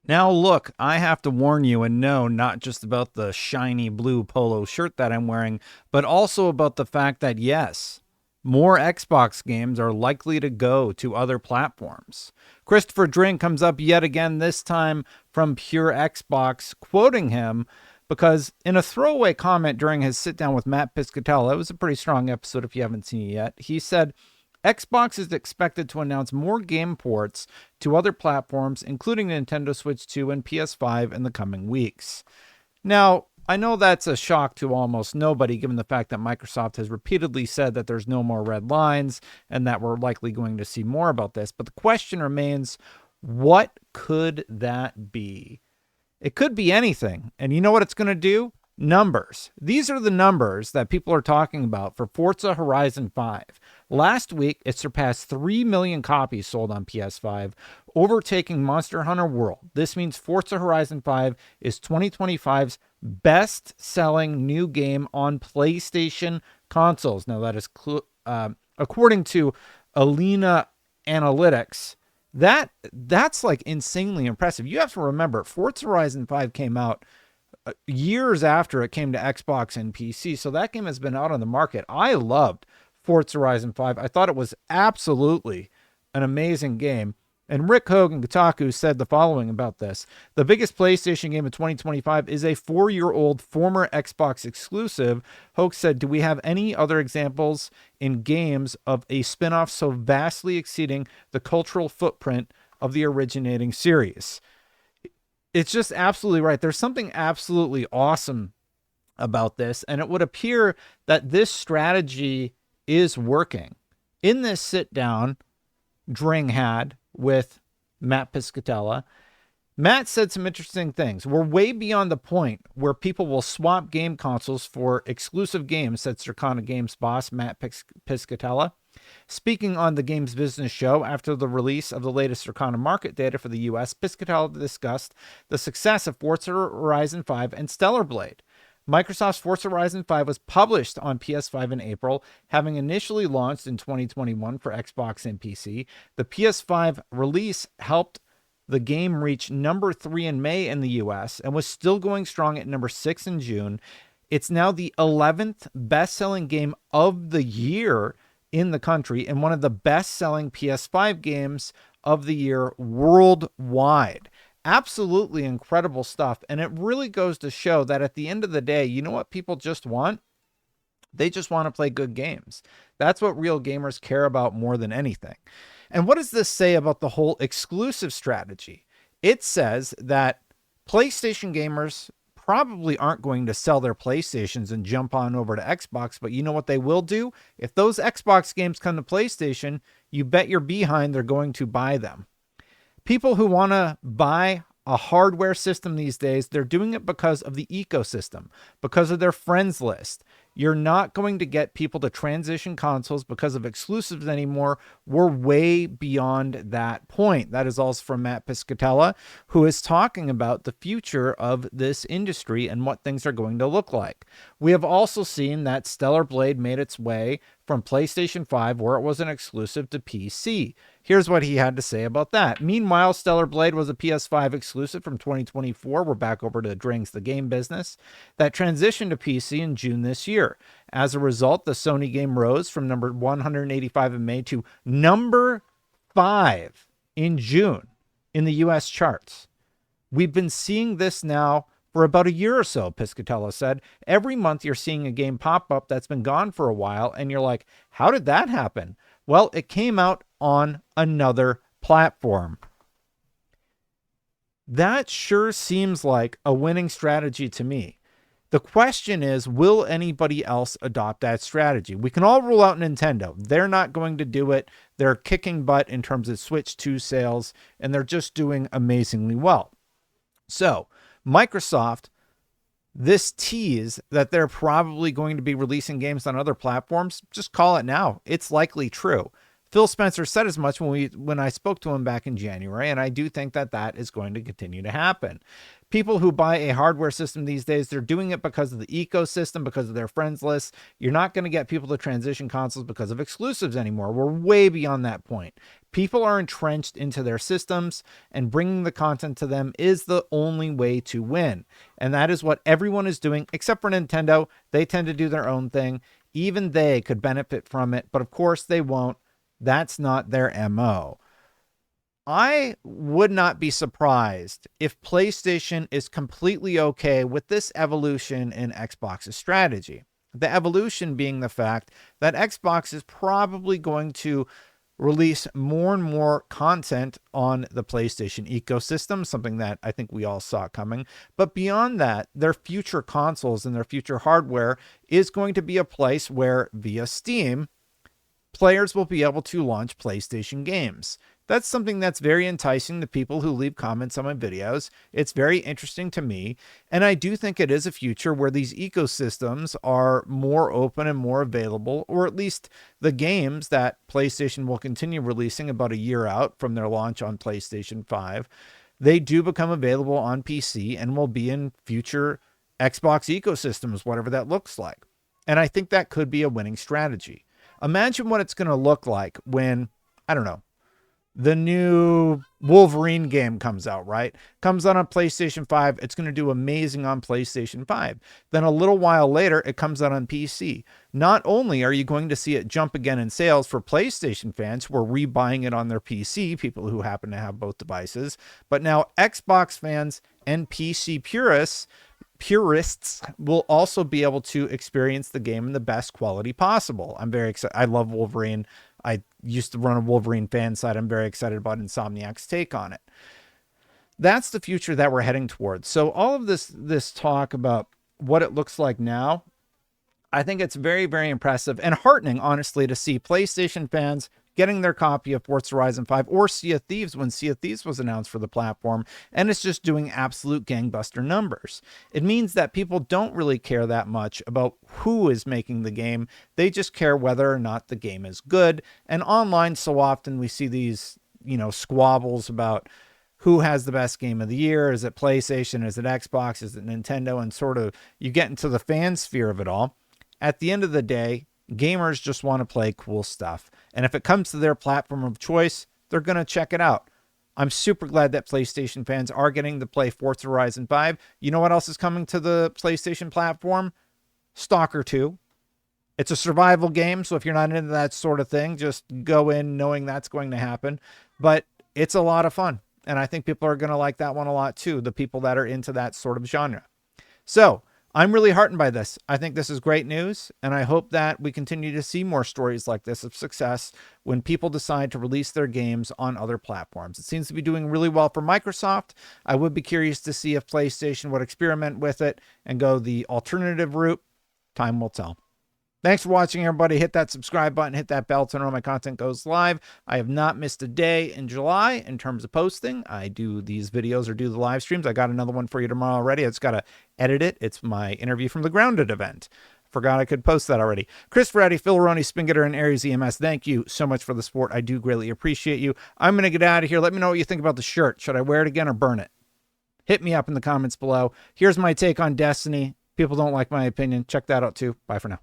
Now, look, I have to warn you and know not just about the shiny blue polo shirt that I'm wearing, but also about the fact that, yes, more Xbox games are likely to go to other platforms. Christopher Dring comes up yet again, this time from Pure Xbox, quoting him because in a throwaway comment during his sit down with Mat Piscatella, it was a pretty strong episode if you haven't seen it yet, he said, Xbox is expected to announce more game ports to other platforms, including Nintendo Switch 2 and PS5, in the coming weeks. Now, I know that's a shock to almost nobody, given the fact that Microsoft has repeatedly said that there's no more red lines and that we're likely going to see more about this. But the question remains, what could that be? It could be anything. And you know what it's going to do? Numbers. These are the numbers that people are talking about for Forza Horizon 5. Last week, it surpassed 3 million copies sold on PS5, overtaking Monster Hunter World. This means Forza Horizon 5 is 2025's best-selling new game on PlayStation consoles. Now, that is according to Alina Analytics. That's like insanely impressive. You have to remember, Forza Horizon 5 came out years after it came to Xbox and PC, so that game has been out on the market. I loved Forza Horizon 5. I thought it was absolutely an amazing game. And Rick Hoeg and Kotaku said the following about this. The biggest PlayStation game of 2025 is a 4-year-old former Xbox exclusive. Hoeg said, do we have any other examples in games of a spin-off so vastly exceeding the cultural footprint of the originating series? It's just absolutely right. There's something absolutely awesome about this, and it would appear that this strategy is working. In this sit down Dring had with Mat Piscatella, Matt said some interesting things. We're way beyond the point where people will swap game consoles for exclusive games, said Circana Games boss Mat Piscatella. Speaking on the Games Business Show after the release of the latest Circana market data for the U.S., Piscatella discussed the success of Forza Horizon 5 and Stellar Blade. Microsoft's Forza Horizon 5 was published on PS5 in April, having initially launched in 2021 for Xbox and PC. The PS5 release helped the game reach number 3 in May in the US and was still going strong at number 6 in June. It's now the 11th best-selling game of the year in the country and one of the best-selling PS5 games of the year worldwide. Absolutely incredible stuff. And it really goes to show that at the end of the day, you know what people just want? They just want to play good games. That's what real gamers care about more than anything. And what does this say about the whole exclusive strategy? It says that PlayStation gamers probably aren't going to sell their PlayStations and jump on over to Xbox, but you know what they will do? If those Xbox games come to PlayStation, you bet your behind they're going to buy them. People who want to buy a hardware system these days, they're doing it because of the ecosystem, because of their friends list. You're not going to get people to transition consoles because of exclusives anymore. We're way beyond that point. That is also from Mat Piscatella, who is talking about the future of this industry and what things are going to look like. We have also seen that Stellar Blade made its way from PlayStation 5, where it was an exclusive, to PC. Here's what he had to say about that. Meanwhile, Stellar Blade was a PS5 exclusive from 2024. We're back over to Dring's The Game Business. That transitioned to PC in June this year. As a result, the Sony game rose from number 185 in May to number 5 in June in the US charts. We've been seeing this now for about a year or so, Piscatella said. Every month you're seeing a game pop up that's been gone for a while, and you're like, how did that happen? Well, it came out on another platform. That sure seems like a winning strategy to me. The question is, will anybody else adopt that strategy? We can all rule out Nintendo. They're not going to do it. They're kicking butt in terms of Switch 2 sales, and they're just doing amazingly well. So, Microsoft, this tease that they're probably going to be releasing games on other platforms, just call it now. It's likely true. Phil Spencer said as much when I spoke to him back in January, and I do think that that is going to continue to happen. People who buy a hardware system these days, they're doing it because of the ecosystem, because of their friends list. You're not going to get people to transition consoles because of exclusives anymore. We're way beyond that point. People are entrenched into their systems, and bringing the content to them is the only way to win. And that is what everyone is doing, except for Nintendo. They tend to do their own thing. Even they could benefit from it, but of course they won't. That's not their MO. I would not be surprised if PlayStation is completely okay with this evolution in Xbox's strategy. The evolution being the fact that Xbox is probably going to release more and more content on the PlayStation ecosystem, something that I think we all saw coming. But beyond that, their future consoles and their future hardware is going to be a place where, via Steam, players will be able to launch PlayStation games. That's something that's very enticing to people who leave comments on my videos. It's very interesting to me. And I do think it is a future where these ecosystems are more open and more available, or at least the games that PlayStation will continue releasing about a year out from their launch on PlayStation 5, they do become available on PC and will be in future Xbox ecosystems, whatever that looks like. And I think that could be a winning strategy. Imagine what it's going to look like when, I don't know, the new Wolverine game comes out, right? Comes out on PlayStation 5. It's going to do amazing on PlayStation 5. Then a little while later, it comes out on PC. Not only are you going to see it jump again in sales for PlayStation fans who are rebuying it on their PC, people who happen to have both devices, but now Xbox fans and PC purists will also be able to experience the game in the best quality possible. I'm very excited. I love Wolverine. I used to run a Wolverine fan site. I'm very excited about Insomniac's take on it. That's the future that we're heading towards. So all of this talk about what it looks like now, I think it's very, very impressive and heartening, honestly, to see PlayStation fans getting their copy of Forza Horizon 5 or Sea of Thieves when Sea of Thieves was announced for the platform, and it's just doing absolute gangbuster numbers. It means that people don't really care that much about who is making the game. They just care whether or not the game is good. And online, so often we see these, squabbles about who has the best game of the year. Is it PlayStation? Is it Xbox? Is it Nintendo? And sort of you get into the fan sphere of it all. At the end of the day, gamers just want to play cool stuff. And if it comes to their platform of choice, they're going to check it out. I'm super glad that PlayStation fans are getting to play Forza Horizon 5. You know what else is coming to the PlayStation platform? Stalker 2. It's a survival game, so if you're not into that sort of thing, just go in knowing that's going to happen. But it's a lot of fun, and I think people are going to like that one a lot too, the people that are into that sort of genre. So I'm really heartened by this. I think this is great news, and I hope that we continue to see more stories like this of success when people decide to release their games on other platforms. It seems to be doing really well for Microsoft. I would be curious to see if PlayStation would experiment with it and go the alternative route. Time will tell. Thanks for watching, everybody. Hit that subscribe button, hit that bell to know when my content goes live. I have not missed a day in July in terms of posting. I do these videos or do the live streams. I got another one for you tomorrow already. I just got to edit it. It's my interview from the Grounded event. Forgot I could post that already. Chris Ferretti, Phil Roney, Spingeter, and Aries EMS, thank you so much for the support. I do greatly appreciate you. I'm going to get out of here. Let me know what you think about the shirt. Should I wear it again or burn it? Hit me up in the comments below. Here's my take on Destiny. People don't like my opinion. Check that out too. Bye for now.